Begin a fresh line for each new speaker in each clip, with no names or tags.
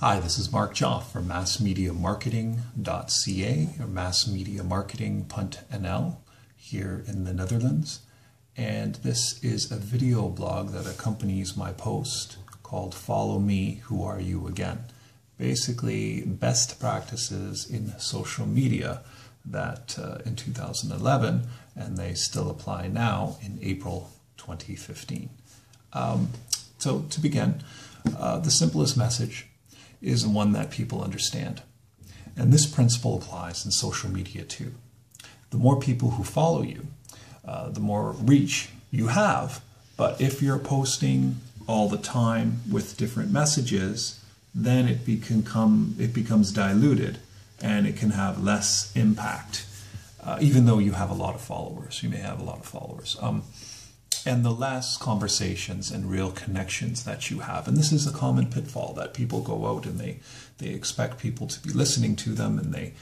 Hi, this is Mark Joff from massmediamarketing.ca or Mass Media Marketing .nl here in the Netherlands. And this is a video blog that accompanies my post called Follow Me, Who Are You Again? Basically, best practices in social media that in 2011, and they still apply now in April 2015. So to begin, the simplest message is one that people understand. And this principle applies in social media too. The more people who follow you, the more reach you have. But if you're posting all the time with different messages, then it becomes diluted and it can have less impact, even though you have a lot of followers. You may have a lot of followers. And the less conversations and real connections that you have. And this is a common pitfall that people go out and they expect people to be listening to them, and they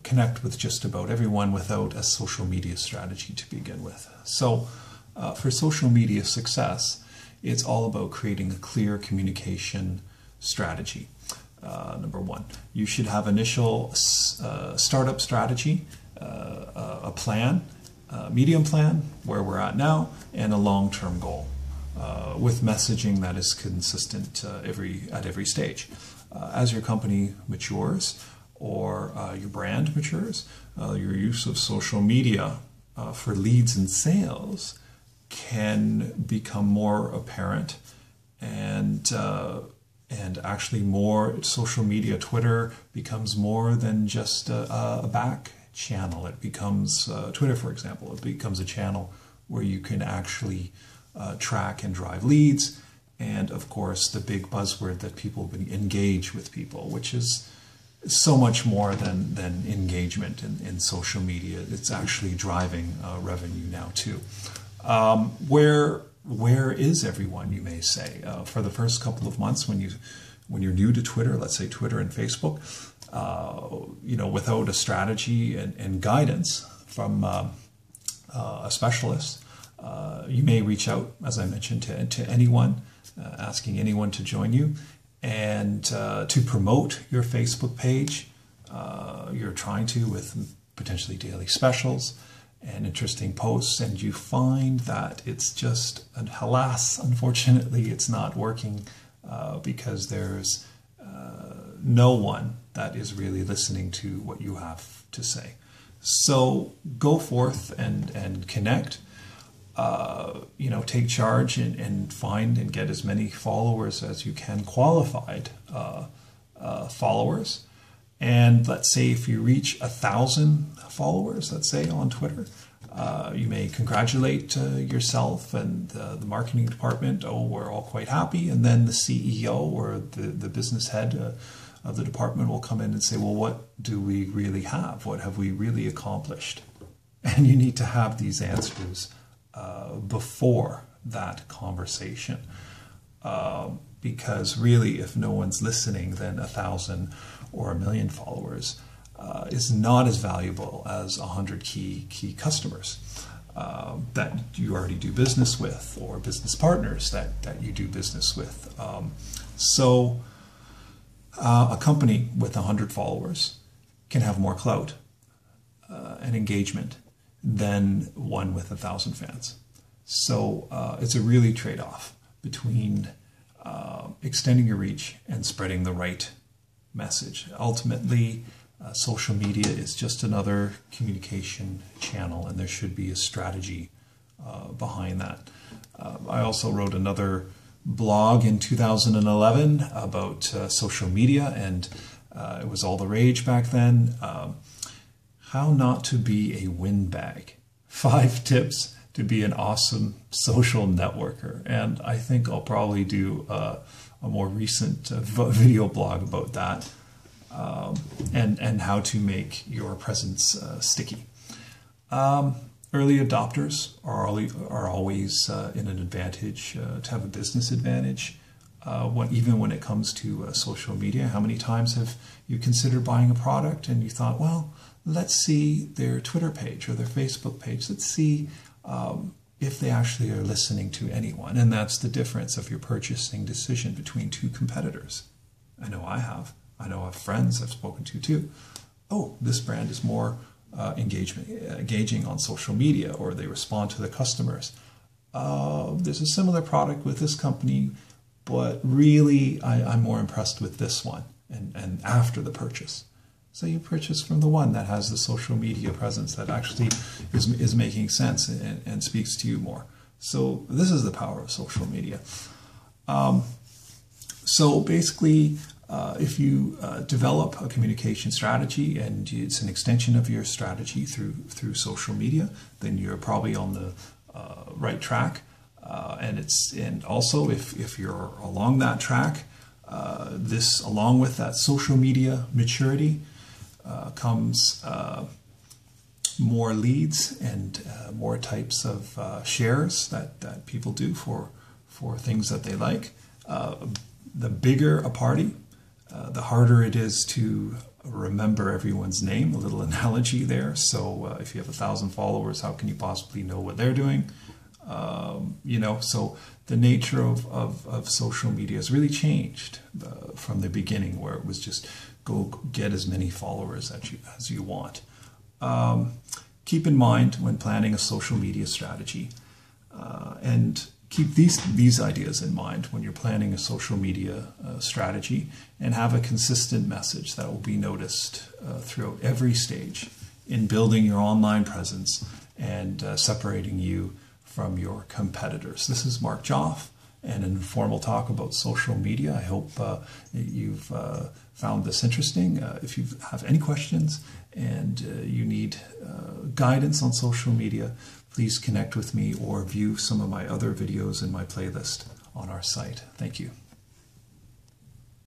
connect with just about everyone without a social media strategy to begin with. So for social media success, it's all about creating a clear communication strategy. Number one, you should have initial startup strategy, a plan, medium plan, where we're at now, and a long-term goal with messaging that is consistent at every stage. As your company matures or your brand matures, your use of social media for leads and sales can become more apparent, and actually more social media. Twitter becomes more than just a back channel. It becomes, Twitter for example, it becomes a channel where you can actually track and drive leads, and of course the big buzzword that people engage with people, which is so much more than engagement in social media. It's actually driving revenue now too. Where is everyone, you may say? For the first couple of months when you're new to Twitter, let's say Twitter and Facebook, without a strategy and guidance from a specialist, you may reach out, as I mentioned, to anyone, asking anyone to join you, and to promote your Facebook page. You're trying to with potentially daily specials and interesting posts, and you find that it's just, alas, unfortunately, it's not working because there's no one that is really listening to what you have to say. So go forth and connect, take charge and find and get as many followers as you can, qualified followers. And let's say if you reach 1,000 followers, let's say on Twitter, you may congratulate yourself and the marketing department. Oh, we're all quite happy. And then the CEO or the business head of the department will come in and say, well, what do we really have? What have we really accomplished? And you need to have these answers before that conversation. Because really, if no one's listening, then 1,000 or 1,000,000 followers is not as valuable as 100 key customers that you already do business with, or business partners that you do business with. So a company with 100 followers can have more clout and engagement than one with 1,000 fans. So it's a really trade-off between extending your reach and spreading the right message. Ultimately, social media is just another communication channel, and there should be a strategy behind that. I also wrote another blog in 2011 about social media, and it was all the rage back then. How not to be a windbag. 5 tips to be an awesome social networker. And I think I'll probably do a more recent video blog about that, and how to make your presence sticky. Early adopters are always in an advantage, to have a business advantage, even when it comes to social media. How many times have you considered buying a product and you thought, well, let's see their Twitter page or their Facebook page. Let's see if they actually are listening to anyone. And that's the difference of your purchasing decision between two competitors. I know I have. I know I have friends I've spoken to too. Oh, this brand is more engaging on social media, or they respond to the customers. There's a similar product with this company, but really I'm more impressed with this one, and after the purchase. So you purchase from the one that has the social media presence that actually is making sense and speaks to you more. So this is the power of social media. So basically, if you develop a communication strategy and it's an extension of your strategy through social media, then you're probably on the right track. And also if you're along that track, along with that social media maturity comes more leads and more types of shares that people do for things that they like. The bigger a party, the harder it is to remember everyone's name. A little analogy there. So if you have 1,000 followers, how can you possibly know what they're doing? So the nature of social media has really changed from the beginning, where it was just go get as many followers as you want. Keep in mind when planning a social media strategy, and keep these ideas in mind when you're planning a social media strategy, and have a consistent message that will be noticed throughout every stage in building your online presence and separating you from your competitors. This is Mark Joff, and an informal talk about social media. I hope you've found this interesting. If you have any questions and you need guidance on social media, please connect with me or view some of my other videos in my playlist on our site. Thank you.